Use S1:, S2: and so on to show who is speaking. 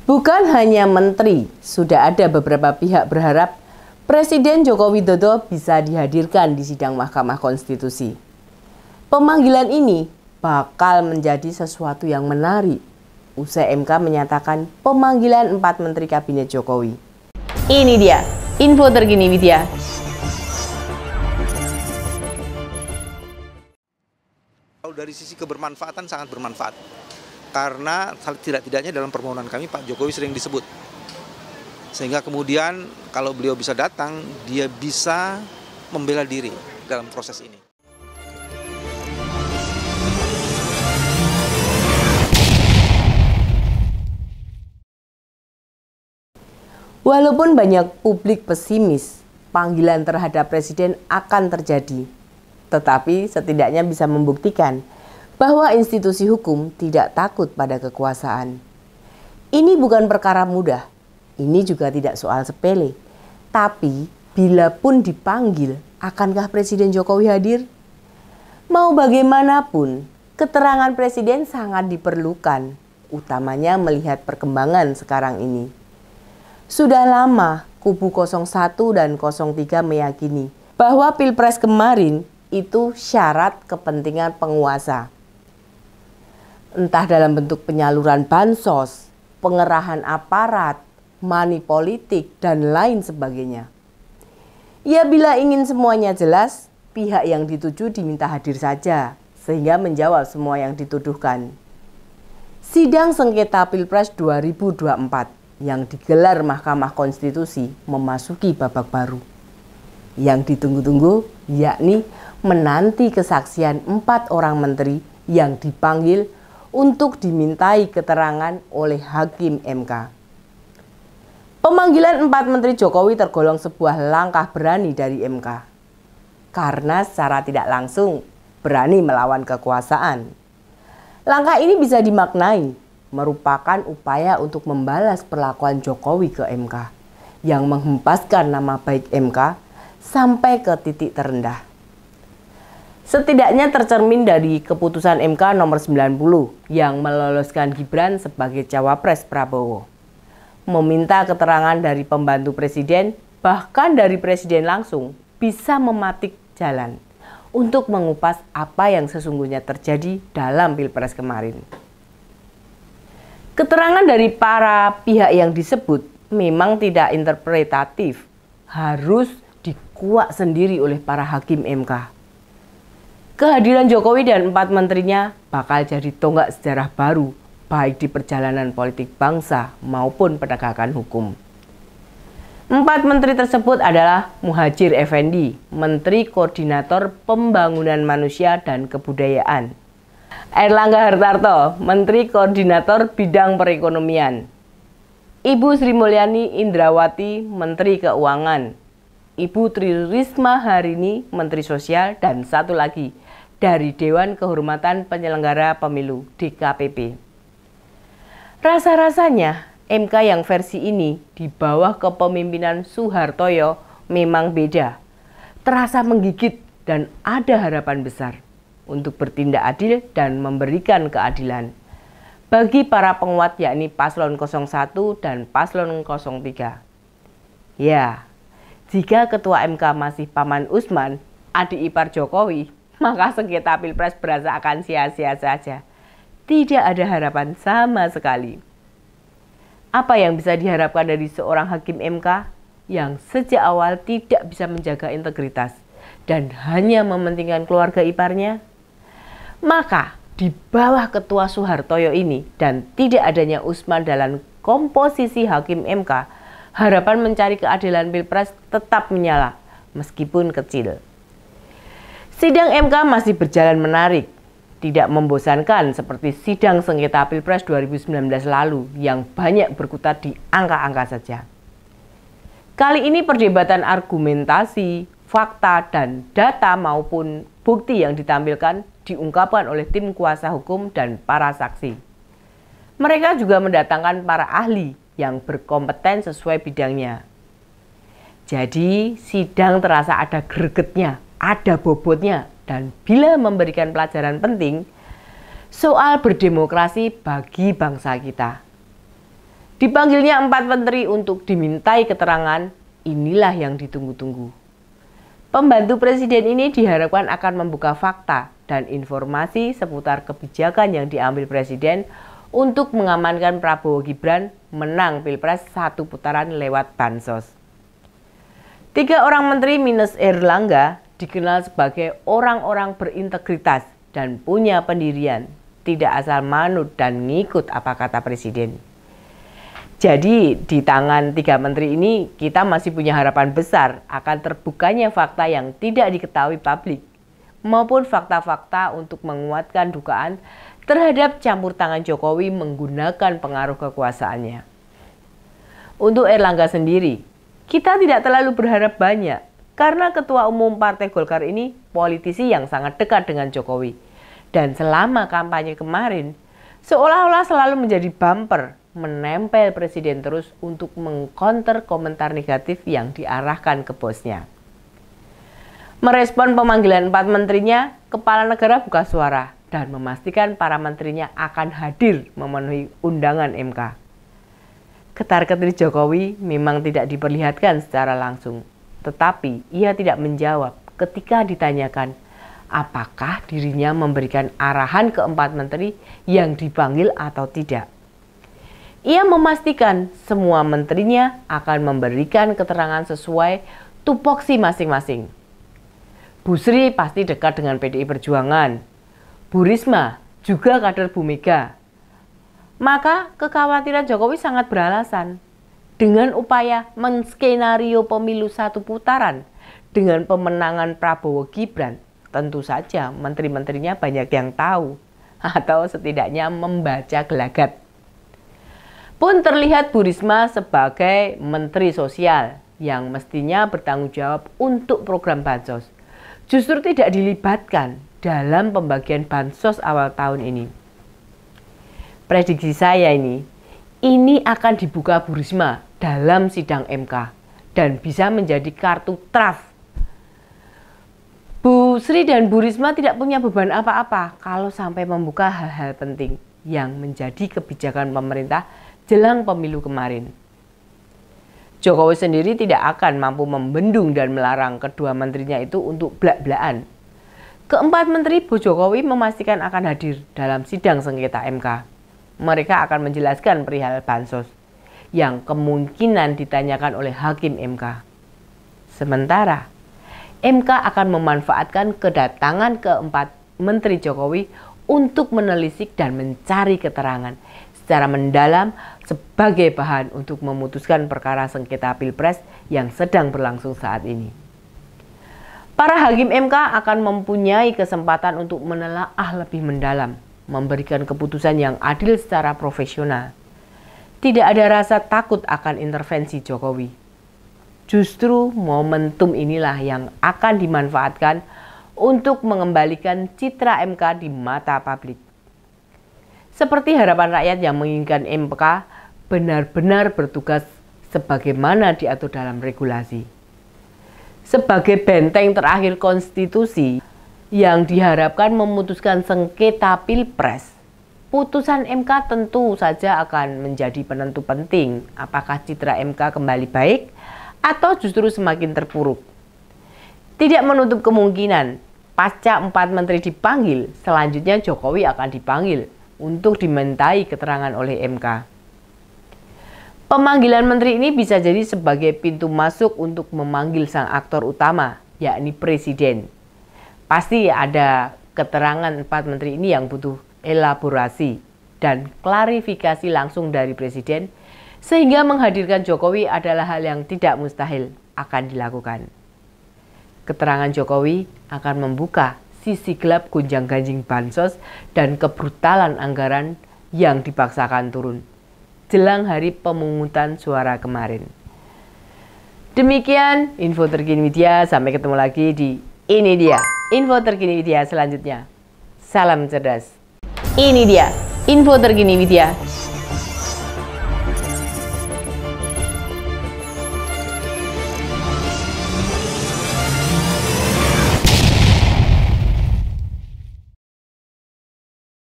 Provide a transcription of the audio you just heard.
S1: Bukan hanya menteri, sudah ada beberapa pihak berharap Presiden Joko Widodo bisa dihadirkan di sidang Mahkamah Konstitusi. Pemanggilan ini bakal menjadi sesuatu yang menarik usai MK menyatakan pemanggilan 4 menteri kabinet Jokowi. Ini dia info terkini Widya.
S2: Kalau dari sisi kebermanfaatan sangat bermanfaat. Karena tidak-tidaknya dalam permohonan kami Pak Jokowi sering disebut. Sehingga kemudian kalau beliau bisa datang, dia bisa membela diri dalam proses ini.
S1: Walaupun banyak publik pesimis, panggilan terhadap Presiden akan terjadi. Tetapi setidaknya bisa membuktikan bahwa institusi hukum tidak takut pada kekuasaan. Ini bukan perkara mudah, ini juga tidak soal sepele. Tapi bila pun dipanggil, akankah Presiden Jokowi hadir? Mau bagaimanapun, keterangan Presiden sangat diperlukan, utamanya melihat perkembangan sekarang ini. Sudah lama kubu 01 dan 03 meyakini bahwa Pilpres kemarin itu syarat kepentingan penguasa. Entah dalam bentuk penyaluran bansos, pengerahan aparat, money politik, dan lain sebagainya. Ya bila ingin semuanya jelas, pihak yang dituju diminta hadir saja, sehingga menjawab semua yang dituduhkan. Sidang sengketa Pilpres 2024 yang digelar Mahkamah Konstitusi memasuki babak baru. Yang ditunggu-tunggu yakni menanti kesaksian 4 orang menteri yang dipanggil untuk dimintai keterangan oleh Hakim MK. Pemanggilan 4 menteri Jokowi tergolong sebuah langkah berani dari MK. Karena secara tidak langsung berani melawan kekuasaan. Langkah ini bisa dimaknai merupakan upaya untuk membalas perlakuan Jokowi ke MK yang menghempaskan nama baik MK sampai ke titik terendah. Setidaknya tercermin dari keputusan MK nomor 90 yang meloloskan Gibran sebagai cawapres Prabowo. Meminta keterangan dari pembantu presiden, bahkan dari presiden langsung, bisa mematik jalan untuk mengupas apa yang sesungguhnya terjadi dalam Pilpres kemarin. Keterangan dari para pihak yang disebut memang tidak interpretatif, harus dikuak sendiri oleh para hakim MK. Kehadiran Jokowi dan 4 menterinya bakal jadi tonggak sejarah baru, baik di perjalanan politik bangsa maupun penegakan hukum. 4 menteri tersebut adalah Muhadjir Effendi, Menteri Koordinator Pembangunan Manusia dan Kebudayaan. Airlangga Hartarto, Menteri Koordinator Bidang Perekonomian. Ibu Sri Mulyani Indrawati, Menteri Keuangan. Ibu Tri Risma Harini, Menteri Sosial, dan satu lagi dari Dewan Kehormatan Penyelenggara Pemilu (DKPP). Rasa-rasanya MK yang versi ini di bawah kepemimpinan Suhartoyo memang beda, terasa menggigit dan ada harapan besar untuk bertindak adil dan memberikan keadilan bagi para penguat yakni Paslon 01 dan Paslon 03. Ya, jika Ketua MK masih Paman Usman, adik ipar Jokowi, maka sengketa Pilpres berasa akan sia-sia saja. Tidak ada harapan sama sekali. Apa yang bisa diharapkan dari seorang hakim MK yang sejak awal tidak bisa menjaga integritas dan hanya mementingkan keluarga iparnya? Maka di bawah Ketua Suhartoyo ini dan tidak adanya Usman dalam komposisi hakim MK, harapan mencari keadilan Pilpres tetap menyala, meskipun kecil. Sidang MK masih berjalan menarik, tidak membosankan seperti sidang sengketa Pilpres 2019 lalu yang banyak berkutat di angka-angka saja. Kali ini perdebatan argumentasi, fakta, dan data maupun bukti yang ditampilkan diungkapkan oleh tim kuasa hukum dan para saksi. Mereka juga mendatangkan para ahli yang berkompeten sesuai bidangnya. Jadi sidang terasa ada gregetnya, ada bobotnya, dan bila memberikan pelajaran penting soal berdemokrasi bagi bangsa kita. Dipanggilnya 4 menteri untuk dimintai keterangan, inilah yang ditunggu-tunggu. Pembantu presiden ini diharapkan akan membuka fakta dan informasi seputar kebijakan yang diambil presiden untuk mengamankan Prabowo Gibran menang Pilpres 1 putaran lewat bansos. 3 orang menteri minus Erlangga dikenal sebagai orang-orang berintegritas dan punya pendirian, tidak asal manut dan ngikut apa kata presiden. Jadi di tangan 3 menteri ini kita masih punya harapan besar akan terbukanya fakta yang tidak diketahui publik maupun fakta-fakta untuk menguatkan dugaan terhadap campur tangan Jokowi menggunakan pengaruh kekuasaannya. Untuk Erlangga sendiri, kita tidak terlalu berharap banyak karena Ketua Umum Partai Golkar ini politisi yang sangat dekat dengan Jokowi. Dan selama kampanye kemarin, seolah-olah selalu menjadi bumper menempel presiden terus untuk mengcounter komentar negatif yang diarahkan ke bosnya. Merespon pemanggilan 4 menterinya, Kepala Negara buka suara dan memastikan para menterinya akan hadir memenuhi undangan MK. Ketar-ketir Jokowi memang tidak diperlihatkan secara langsung, tetapi ia tidak menjawab ketika ditanyakan apakah dirinya memberikan arahan ke 4 menteri yang dipanggil atau tidak. Ia memastikan semua menterinya akan memberikan keterangan sesuai tupoksi masing-masing. Bu Sri pasti dekat dengan PDI Perjuangan. Bu Risma juga kader Bu Mega. Maka kekhawatiran Jokowi sangat beralasan. Dengan upaya menskenario pemilu 1 putaran dengan pemenangan Prabowo Gibran, tentu saja menteri-menterinya banyak yang tahu atau setidaknya membaca gelagat. Pun terlihat Bu Risma sebagai Menteri Sosial yang mestinya bertanggung jawab untuk program bansos, justru tidak dilibatkan dalam pembagian bansos awal tahun ini. Prediksi saya ini akan dibuka Bu Risma dalam sidang MK dan bisa menjadi kartu traf. Bu Sri dan Bu Risma tidak punya beban apa-apa kalau sampai membuka hal-hal penting yang menjadi kebijakan pemerintah jelang pemilu kemarin. Jokowi sendiri tidak akan mampu membendung dan melarang kedua menterinya itu untuk blak-blakan. Keempat menteri Bu Jokowi memastikan akan hadir dalam sidang sengketa MK. Mereka akan menjelaskan perihal bansos yang kemungkinan ditanyakan oleh hakim MK. Sementara, MK akan memanfaatkan kedatangan keempat menteri Jokowi untuk menelisik dan mencari keterangan secara mendalam sebagai bahan untuk memutuskan perkara sengketa Pilpres yang sedang berlangsung saat ini. Para hakim MK akan mempunyai kesempatan untuk menelaah lebih mendalam, memberikan keputusan yang adil secara profesional. Tidak ada rasa takut akan intervensi Jokowi. Justru momentum inilah yang akan dimanfaatkan untuk mengembalikan citra MK di mata publik. Seperti harapan rakyat yang menginginkan MK benar-benar bertugas sebagaimana diatur dalam regulasi. Sebagai benteng terakhir konstitusi yang diharapkan memutuskan sengketa Pilpres, putusan MK tentu saja akan menjadi penentu penting apakah citra MK kembali baik atau justru semakin terpuruk. Tidak menutup kemungkinan pasca 4 menteri dipanggil, selanjutnya Jokowi akan dipanggil untuk dimintai keterangan oleh MK. Pemanggilan menteri ini bisa jadi sebagai pintu masuk untuk memanggil sang aktor utama, yakni presiden. Pasti ada keterangan 4 menteri ini yang butuh elaborasi dan klarifikasi langsung dari presiden, sehingga menghadirkan Jokowi adalah hal yang tidak mustahil akan dilakukan. Keterangan Jokowi akan membuka sisi gelap gonjang-ganjing bansos dan kebrutalan anggaran yang dipaksakan turun jelang hari pemungutan suara kemarin. Demikian info terkini media, sampai ketemu lagi di Ini Dia, info terkini media selanjutnya. Salam cerdas. Ini dia, info terkini media